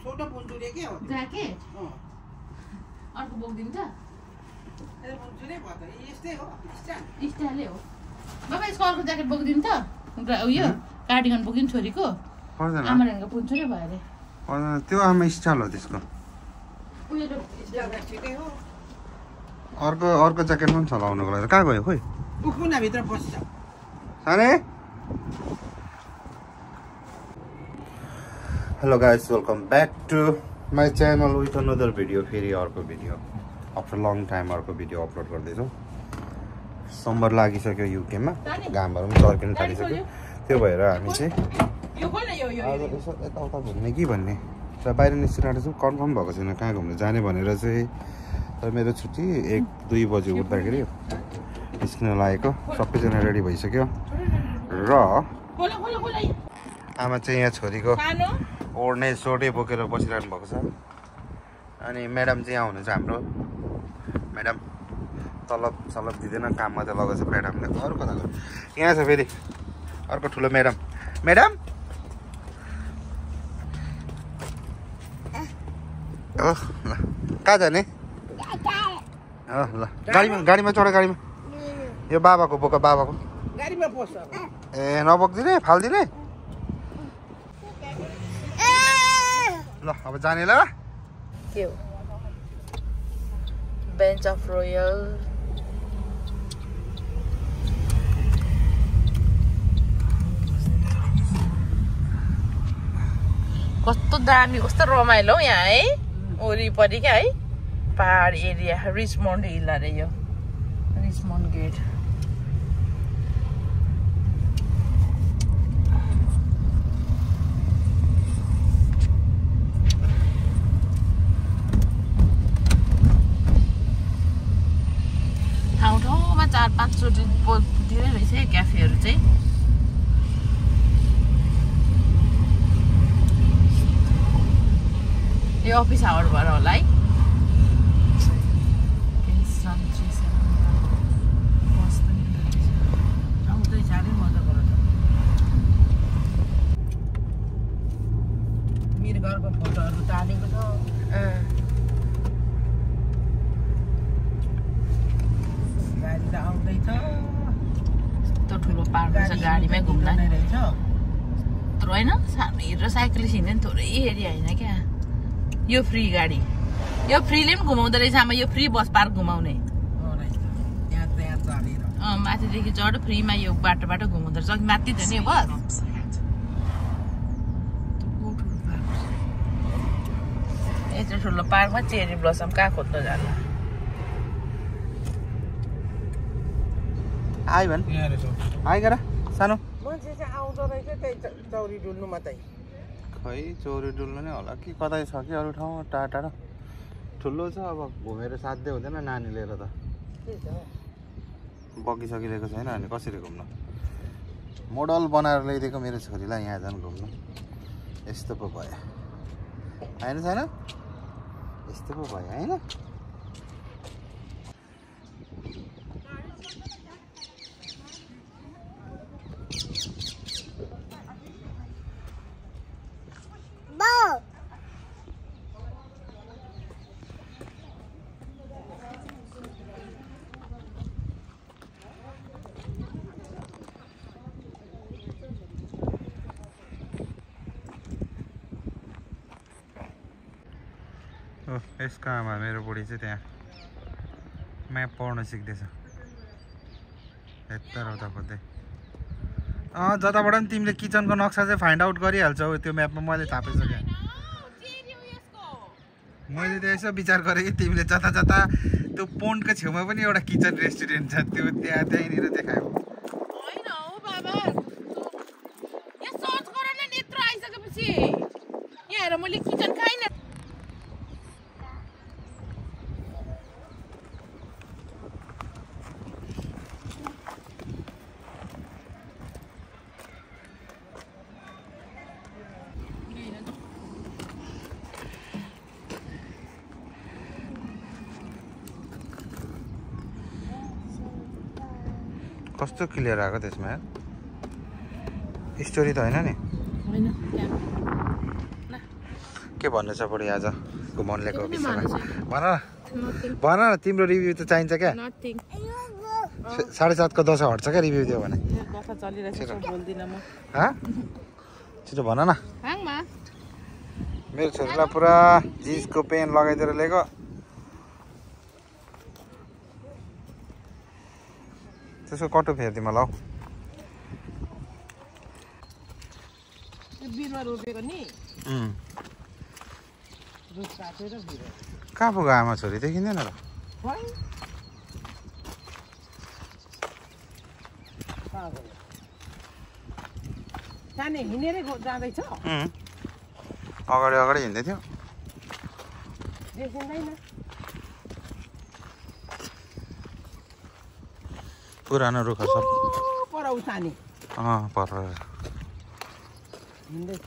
छोटो पुन्चुरे के हो ज्याकेट अर्को बोकिदिन्छ पुन्चुरे भयो त यस्तै हो स्टाइलै हो बाबा यसको अर्को ज्याकेट बोकिदिनु त उयो कार्डिगन बोकिनु छोरीको आमाको पुन्चुरे भयो अरे त्यो आमा स्टाइल हो त्यसको अर्को ज्याकेट पनि चलाउनुको लागि कहाँ गयो खोइ भित्र बस्छ साने hello guys welcome back to my channel with another video फेरि अर्को भिडियो आफ्टर लङ टाइम अर्को भिडियो अपलोड गर्दैछौँ समर लागिसक्यो युकेमा घामहरू पनि चर्किन थालिसक्यो त्यो भएर हामी चाहिँ यताउता घुम्ने कि भन्ने र बाहिर निस्किन आँटेको छु कन्फर्म भएको छैन कहाँ घुम्नु जाने भनेर चाहिँ तर मेरो छुट्टी 1-2 बजी उठ्दाखेरि निस्किन लागेको सबैजना रेडी भइसक्यो र आमा चाहिँ यहाँ छोरीको ओढ्ने सोटे बोकेर बसिरहनु भएको छ अनि म्याडम चाहिँ यहाँ हुनुहुन्छ हाम्रो म्याडम तलब सलब दिँदैन काममा त लगाएको छ म्याडमले अरू कताको यहाँ छ फेरि अर्को ठुलो म्याडम म्याडम कहाँ जाने ल गाडीमा चढ गाडीमा यो बाबाको बोक बाबाको गाडीमा बस्छ ए नबोक्दिने फाल्दिने ल अब जाने ल के हो बेन्च अफ रोयल कस्तो दामी कस्तो रमाइलो यहाँ है वरिपरि क्या है पहाड एरिया रिचमन्ड हिल अरे यो रिचमन्ड गेट ठाउँ ठाउँमा 4-5 चोटि पुगेर रहेछ क्याफेहरू चाहिँ यो अफिस आवर भएर होला है मेरो घरको फोटोहरू तानेको छ गाडी त आउँदैछ यस्तो ठुलो पार्क छ गाडीमै घुम्दा रहेछ तर होइन सानो हिँडेर साइकल हिँड्दैन थोरै एरिया होइन क्या यो फ्री गाडी यो फ्रीले पनि घुमाउँदो रहेछ आमा यो फ्री बस पार्क घुमाउने माथिदेखि चढ फ्रीमा यो बाटोबाट घुमाउँदो रहेछ अघि माथि थियो नि यो बस यत्रो ठुलो पार्कमा चेरी ब्लसम कहाँ खोज्नु जानु आइ भन् आइ गर सानो मान्छे चाहिँ आउँदो रहेछ त्यही चौरी डुल्नु मात्रै खै चौरी डुल्नु नै होला कि कतै छ कि अरू ठाउँमा टाढा टाढा ठुलो छ अब घुमेर साध्य हुँदैन नानी लिएर त बगिसकिरहेको छैन अनि कसरी घुम्नु मोडल बनाएर ल्याइदिएको मेरो छोरीलाई यहाँ जानु घुम्नु यस्तो पो भयो होइन छैन यस्तो पो भयो होइन यसको आमा मेरो बुढी चाहिँ त्यहाँ म्याप पढ्न सिक्दैछ यता उता खोज्दै जताबाट पनि तिमीले किचनको नक्सा चाहिँ फाइन्ड आउट गरिहाल्छौ त्यो म्यापमा मैले थाहा पाइसकेँ मैले त यसो विचार गरेँ कि तिमीले जता जता त्यो पोन्डको छेउमा पनि एउटा किचन रेस्टुरेन्ट छ त्यो त्यहीँनिर देखायो होइन हो बाबा यहाँ सर्च गर न नेत्र आइसकेपछि यहाँ हेर मैले किचन खाइन कस्तो क्लियर आएको त्यसमा स्टोरी त होइन नि के भन्नु छ बढी आज घुमाउनु ल्याएको विषयमा भन न तिम्रो रिभ्यू त चाहिन्छ क्या 7.5 को दशा हट्छ क्या रिभ्यू दियो भने छिटो भन न मेरो छोरीलाई पुरा जिन्सको पेन्ट लगाइदिएर ल्याएको त्यसको कटो फेर्दै मलाई कहाँ पुग्यो आमा छोरी देखिँदैन र हिँडेरै जाँदैछ अगाडि अगाडि हिँड्दै थियो देखिँदैन पुरानो रुख सब पर उठाने पर हिँड्दै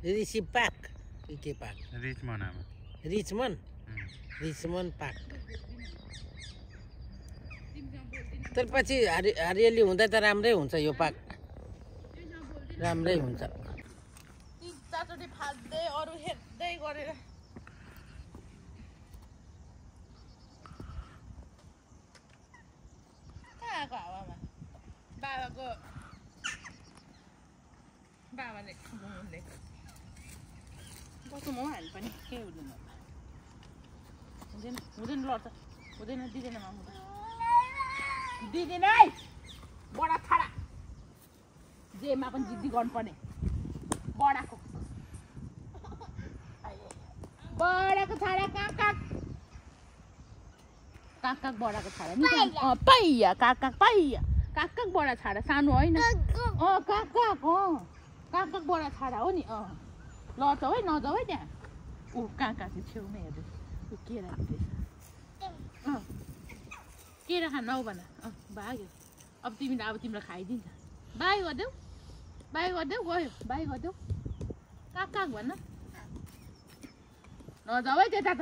ऋषि पार्क के पार्क रिचमन पार्क तर पछि हरियाली हुँदा त राम्रै हुन्छ यो पार्क राम्रै हुन्छ तीन-चारचोटि फाल्दै अरू हेर्दै गरेर कहाँको हावामा बाबाले घुमाउनु कस्तो म हाल्नु पनि केही हुँदैन हुँदैन लड्छ हुँदैन दिँदैन मामु दिँदैन है बडा छाडा जेमा पनि जिद्दी गर्नुपर्ने बडाको छाडा काक बडाको छाडा नि पाइया काक बडा छाडा सानो होइन काक बडा छाडा हो नि लड्छ है नजाऊ है त्यहाँ ऊ कहाँ चाहिँ छेउमै हेर्दै ऊ केरा दिँदैछ केरा खान नौ भन भाग्यो अब तिमीले अब तिमीलाई खाइदिन्छ बाई गरिदेऊ गयो बाई गरिदेऊ काक भन्न नजाऊ है त्यता त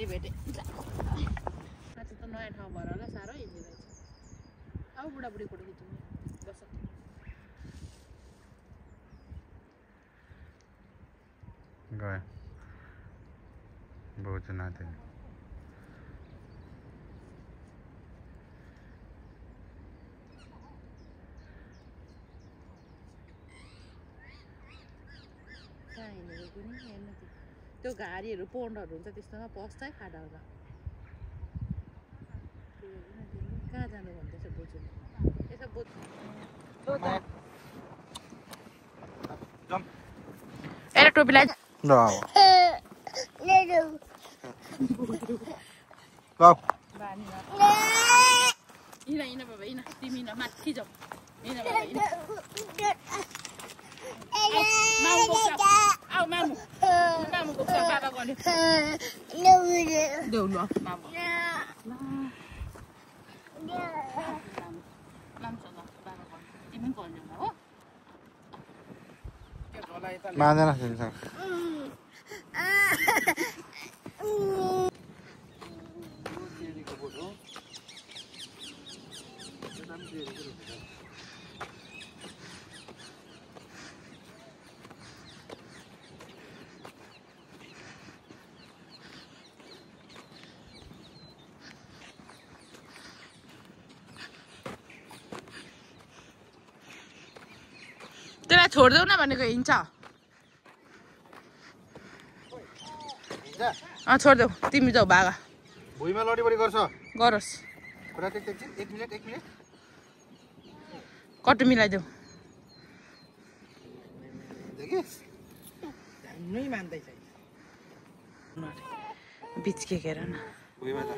भेटे आज त नयाँ ठाउँ भएर होला साह्रो हिँड्ने रहेछ अब बुढाबुढी फोटो खिच्नु बस गयो बहुत नाथे त्यो घारीहरू पोन्डहरू हुन्छ त्यस्तोमा पस्छ है खाडा होला कहाँ जानु भन्दैछ बोजू यसो बोजू एउटा टोपी लगाइ हिँड बाबा हिँड तिमी हिँड माथि जाऊ हिँड बाबा हिँड मामु बोक्छ बाबा गर्ने देऊ ल मामु तिमी गर्ने हो मान्दैन त्यसलाई छोड्देऊ न भनेको हिँड्छ छोड्देऊ तिमी जाऊ भागा भुइँमा लडी बडी गर्छ गरोस् कुरा टेक टेक 1 मिनेट कटु मिलाइदेऊ देखिस नै मान्दैछ बिच के हेर न उयो त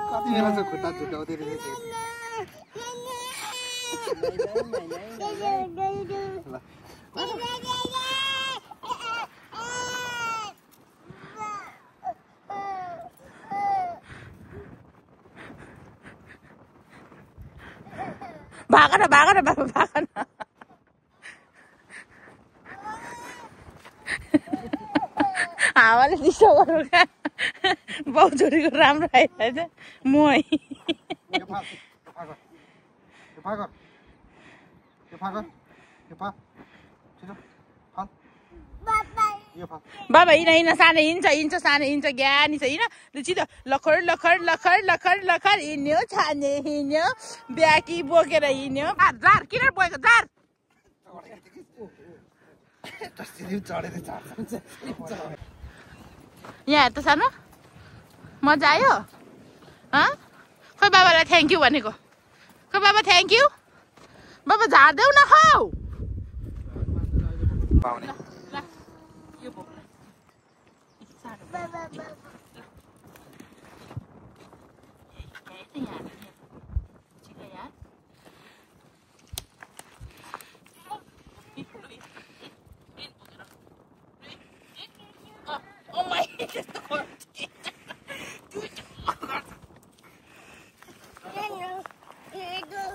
कति बेला चाहिँ खुट्टा झुटाउँदै रहेछ भाग न बाबा भाग न हावाले दिसो गरौँ क्या बाउ छोरीको राम्रो आइरहेछ मै बाबा हिँड सानो हिँड्छ सानो हिँड्छ ज्ञानी छ हिँड छिटो लखर लखर लखर लखर लखर हिँड्यो छाने हिँड्यो ब्याकी बोकेर हिँड्यो जार किन बोकेको जार यहाँ त सानो मजा आयो खोइ बाबालाई थ्याङ्क यू भनेको खोइ बाबा थ्याङ्क यू बाबा झार्देऊ न हौ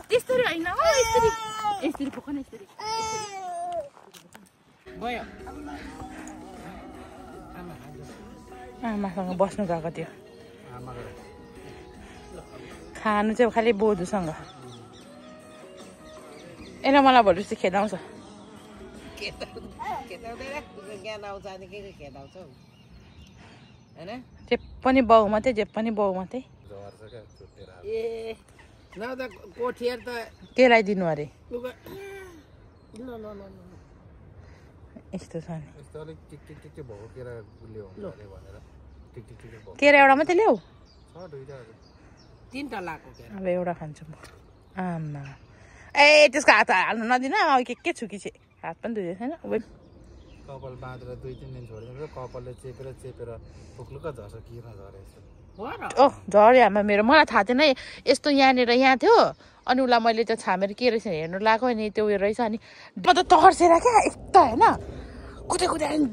त्यसरी होइन यसरी पोखन यसरी गयो आमासँग बस्नु गएको थियो खानु चाहिँ खालि बोजूसँग एन मलाई भोलि जस्तो खेदाउँछ ज्ञान आउँछ अनि के खेदाउँछ होइन जे पनि बाउ मात्रै जे पनि बाउ मात्रै ए न त कोठिएर त केलाई दिनु अरे यस्तो छ नि केरा एउटा मात्रै ल्याऊ तीनटा लाको केरा अब एउटा खान्छु म आमा ए त्यसको हात हाल्नु नदिन अब के छुकी चाहिँ हात पनि धुँदै छैन कपाल बाँधेर 2-3 दिन छोडिदिन्छ कपालले चेपेर फुक्लुक्क झर्छ किन झरेछ ओह झऱ्यो आमा मेरो मलाई थाहा थिएन यस्तो यहाँनिर यहाँ थियो अनि उसलाई मैले त्यो छामेर के रहेछ हेर्नु लगाएको अनि त्यो उयो रहेछ अनि म त तर्सेर क्या यस्तो होइन कुदै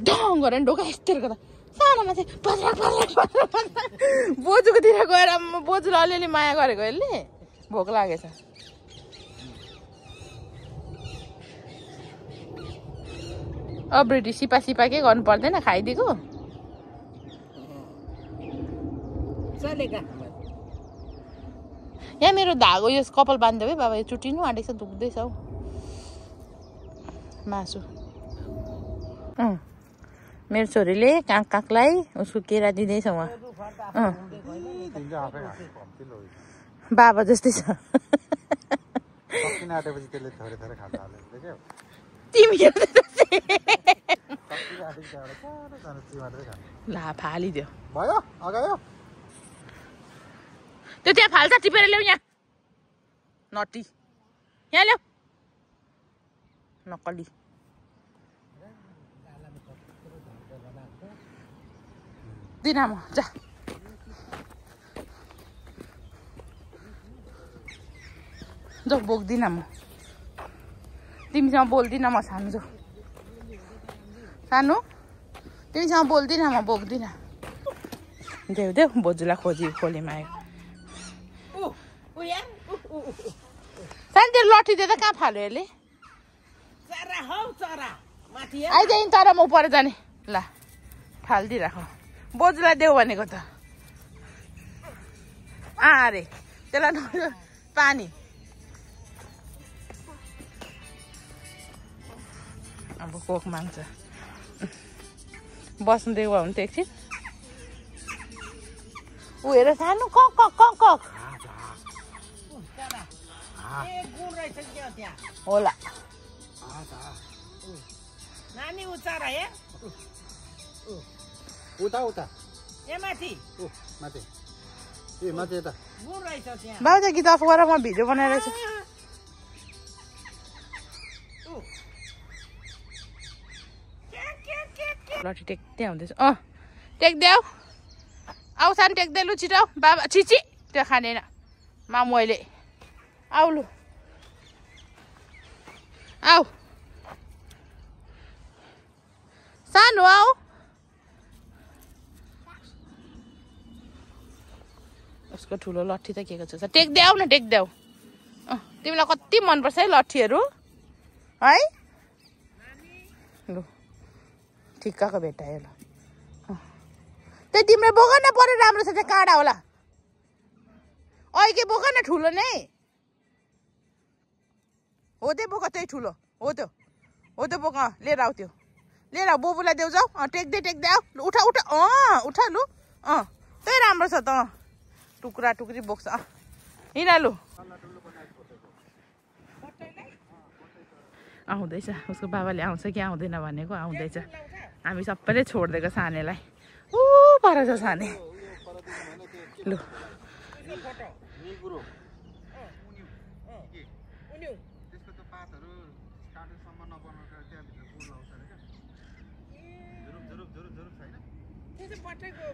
डङ गरेर ढोका यस्तो गर्दा सानो मान्छे बोजूकोतिर गएर बोजूलाई अलिअलि माया गरेको यसले भोक लागेछ अब्रेडी सिपा के गर्नु पर्दैन खाइदिएको यहाँ मेरो धागो यो कपाल बाँधिदेऊ है बाबा यो चुटिनु आँटेको छ दुख्दैछ हौ मासु मेरो छोरीले काकलाई उसको केरा दिँदैछ उहाँ बाबा जस्तै छ तिमी ला फालिदियो भयो अगायो त्यो त्यहाँ फाल्छ टिपेर ल्याऊ यहाँ नटी यहाँ ल्याऊ नक्कली दिन म जा जाऊ बोक्दिन म तिमीसँग बोल्दिन म सानो जाऊ सानो तिमीसँग बोल्दिन म बोक्दिन देऊ बोजूलाई खोलीमा आयो सानो त्यो लट्ठी दिँदा कहाँ फाल्यो यसले आइदिए तर म पर जाने ल फालिदिइराख बोजूलाई देऊ भनेको त अरे त्यसलाई पानी अब कोक माग्छ बस्नु दिएको भए हुन्थ्यो एकछिन ऊ हेर सानो कक होला उता उता ए माथि ओ माथि ए माथि यता बुढ रहेछ त्यहाँ बाबा चाहिँ गीत अफ गरेर म भिडियो बनाइरहेछु लट्ठी टेक्दै आउँदैछ टेक्देऊ आऊ सानो टेक्दै लु छिटो बाबा छिची त्यो खाँदैन मामु अहिले आऊ लु आऊ सानो आऊ उसको ठुलो लट्ठी त के को छ टेक्देऊ न टेक्देऊ तिमीलाई कति मनपर्छ है लट्ठीहरू है लु ठिक्काको भेटायो ल त्यही तिम्रो बोक न पऱ्यो राम्रो छ त्यो काँडा होला अहिले बोक न ठुलो नै हो त्यो बोक त्यही ठुलो हो त्यो बोक लिएर आऊ त्यो लिएर आऊ बोबुलाई देऊ जाऊ टेक्दै टेक्दै आऊ उठा उठा उठा लु त्यही राम्रो छ त टुक्रा टुक्री बोक्छ हिँड लु आउँदैछ उसको बाबाले आउँछ कि आउँदैन भनेको आउँदैछ हामी सबैले छोडिदिएको सानेलाई ऊ पर छ साने लु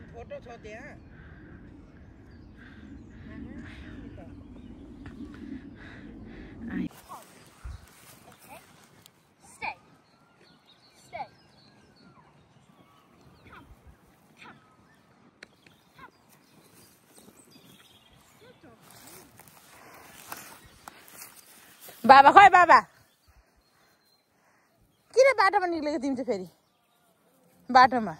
फोटो छ त्यहाँ बाबा खै बाबा किन बाटोमा निक्लेको तिमी चाहिँ फेरि बाटोमा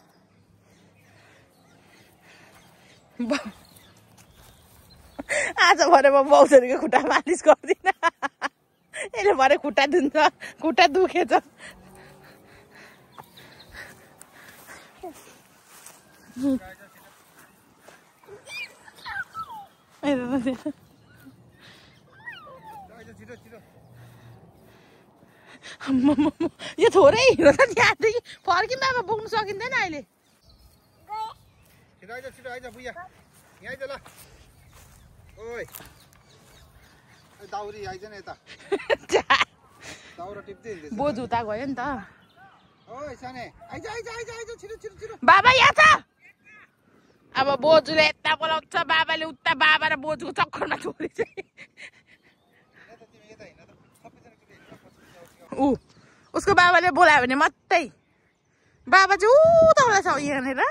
आज भरे म बाउछोरीको खुट्टा मालिस गर्दिनँ यसले भरे खुट्टा दुख्छ खुट्टा दुखेछ यो थोरै हिँड्नु त त्यहाँदेखि फर्किँदा बाबा बोक्नु सकिँदैन अहिले बोजू उता गयो नि त बाबा यहाँ छ अब बोजूले यता बोलाउँछ बाबाले उता बाबा र बोजूको चक्करमा छोरी चाहिँ उसको बाबाले बोलायो भने मात्रै बाबा चाहिँ उता छ यहाँनिर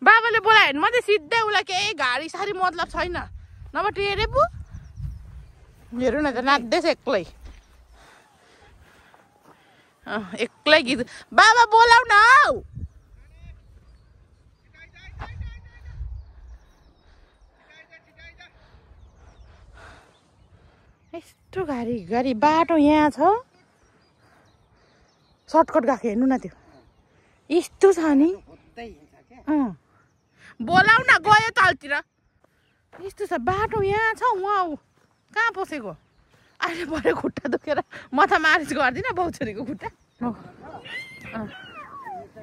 बाबाले बोलायो भने मात्रै सिधै उसलाई केही गाडी सारी मतलब छैन नभए टेरे पो हेरौँ न त नाच्दैछ एक्लै एक्लै गीत बाबा बोलाउ न यस्तो गाडी बाटो यहाँ छ सर्टकट गएको हेर्नु न त्यो यस्तो छ नि बोलाउ न गयो तलतिर यस्तो छ बाटो यहाँ छ उहाँ कहाँ पसेको अहिले भरे खुट्टा दुखेर माथा मालिस गर्दिनँ बाउछोरीको खुट्टा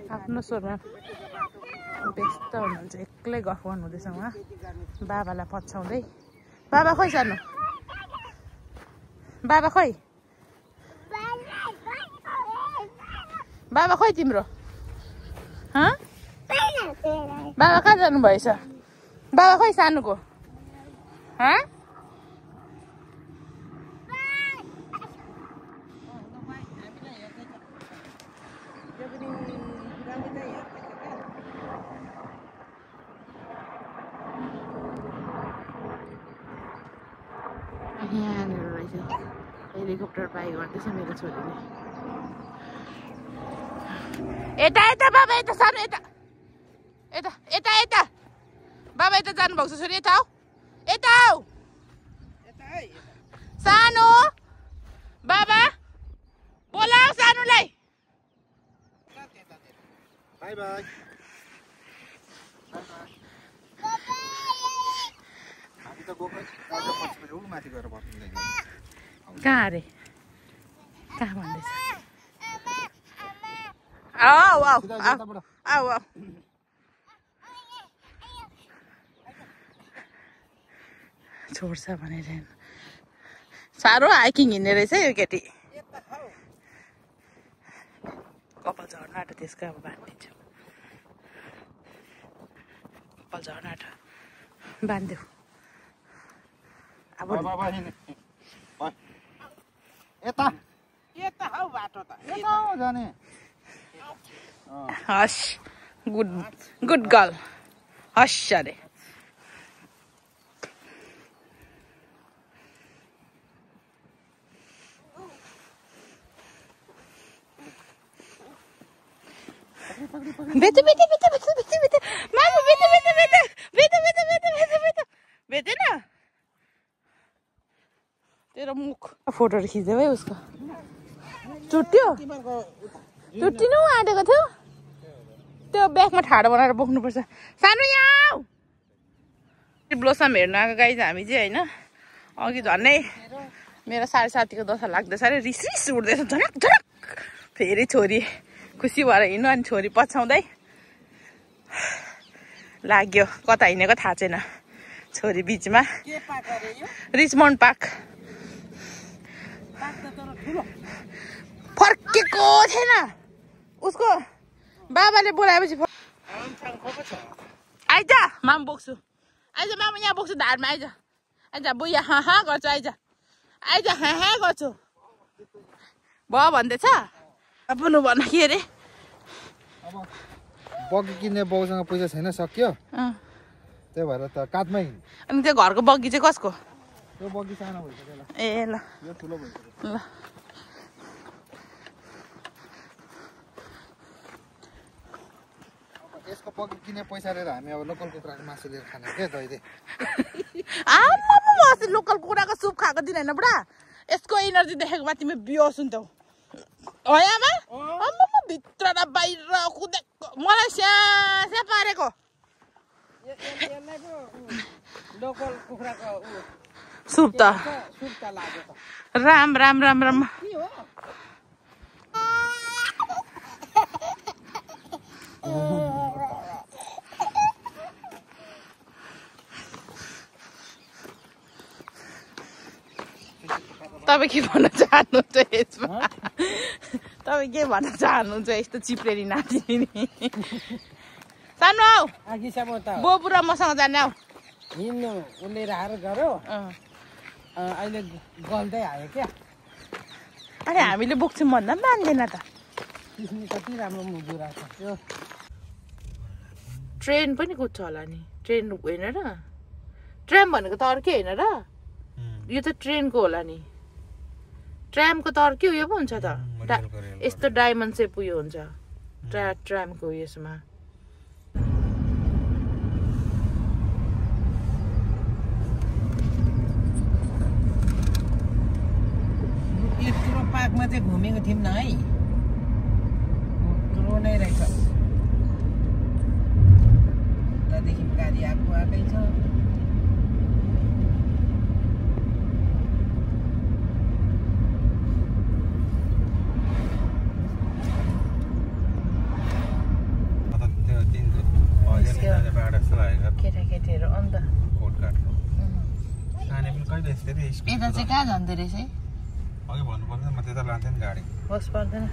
आफ्नो स्वरमा व्यस्त हुनुहुन्छ एक्लै गफ गर्नुहुँदैछ उहाँ बाबालाई पछ्याउँदै बाबा खोइ सानो बाबा खोइ बाबा खोइ तिम्रो बाबा कहाँ जानुभएछ बाबा खोइ सानोको यहाँनिर रहेछ हेलिकप्टर बाई गर्दैछ मेरो छोरीले यता यता बाबा यता सानो यता यता यता यता बाबा यता जानुभएको छ छोरी यता आऊ यता आऊ सानो बाबा बोलाऊ सानोलाई बाई बाई कहाँ अरे कहाँ भन्दैछ आऊ आऊ आऊ आऊ छोड्छ भनेर साह्रो हाइकिङ हिँड्ने रहेछ यो केटी कपाल झर्न आँट्यो त्यसको अब बाँधिदिन्छु कपाल झर्न आँट्यो बाँधिदेऊ अब यता यता हौ बाटो त यता हो जाने हस् गुड गर्ल हस् अरे भेटेन तेरो मुख फोटोहरू खिच्दै है उसको चुट्टियो चुट्टिनु आँटेको थियो त्यो ब्यागमा ठाडो बनाएर बोक्नुपर्छ सानो यहाँ ब्लोसम हेर्न आएको गाई हामी चाहिँ होइन अघि झन्डै मेरो 7:30 को दशा लाग्दैछ अरे रिस रिस उठ्दैछ झनक झनक फेरि छोरी खुसी भएर हिँड्नु अनि छोरी पछाउँदै लाग्यो कता हिँडेको थाहा छैन छोरी बिचमा रिचमन्ड पार्क फर्केको छैन उसको बाबाले बोलाएपछि आइज माम बोक्छु आइज मामा यहाँ बोक्छु धारमा आइज आइज बुइया हाँ गर्छु आइज आइज हाँ गर्छु भयो भन्दैछ आफ्नो भन के अरे बगी किन्ने बाउसँग पैसा छैन सक्यो त्यही भएर त काठमै अनि त्यो घरको बगी चाहिँ कसको त्यो बगी सानो भइसक्यो ल ए ल यो ठुलो भइसक्यो ल यसको बगी किन्ने पैसा लिएर हामी अब लोकल कुखुराको मासु लिएर खाने के दैले आमा अस्ति लोकल कुखुराको सुप खाएको दिन होइन बुढा यसको एनर्जी देखेको भए तिमी बिहोस हुन्थ्यौ हो आमा आमा भित्र र बाहिर कुदेको मलाई स्या पारेको लोकल कुखुराको सुप त लाग्यो राम राम राम राम तपाईँ के भन्न चाहनुहुन्छ यसमा तपाईँ के भन्न चाहनुहुन्छ यस्तो चिप्लेरी नातिनी सानो आऊ बोबु र मसँग जाने आऊ हिँड्नु उसले राखेर गऱ्यो अहिले गल्दै आयो क्या अरे हामीले बोक्छौँ भन्दा पनि मान्दैन त कति राम्रो मुभि रहेछ त्यो ट्रेन पनि कुद्छ होला नि ट्रेन होइन र ट्राम भनेको त अर्कै होइन र यो त ट्रेनको होला नि ट्रामको त अर्कै उयो पो हुन्छ त यस्तो डायमन्ड सेप उयो हुन्छ ट्रामको यसमा पार्कमा चाहिँ घुमेको थियौँ न है ठुलो नै रहेछ उतादेखि गाडी आएकै छ केटाकेटीहरू अन्त यता चाहिँ कहाँ जाँदो रहेछ है अघि भन्नु पर्दैन म त्यता लान्थेँ नि गाडी होस् पर्दैन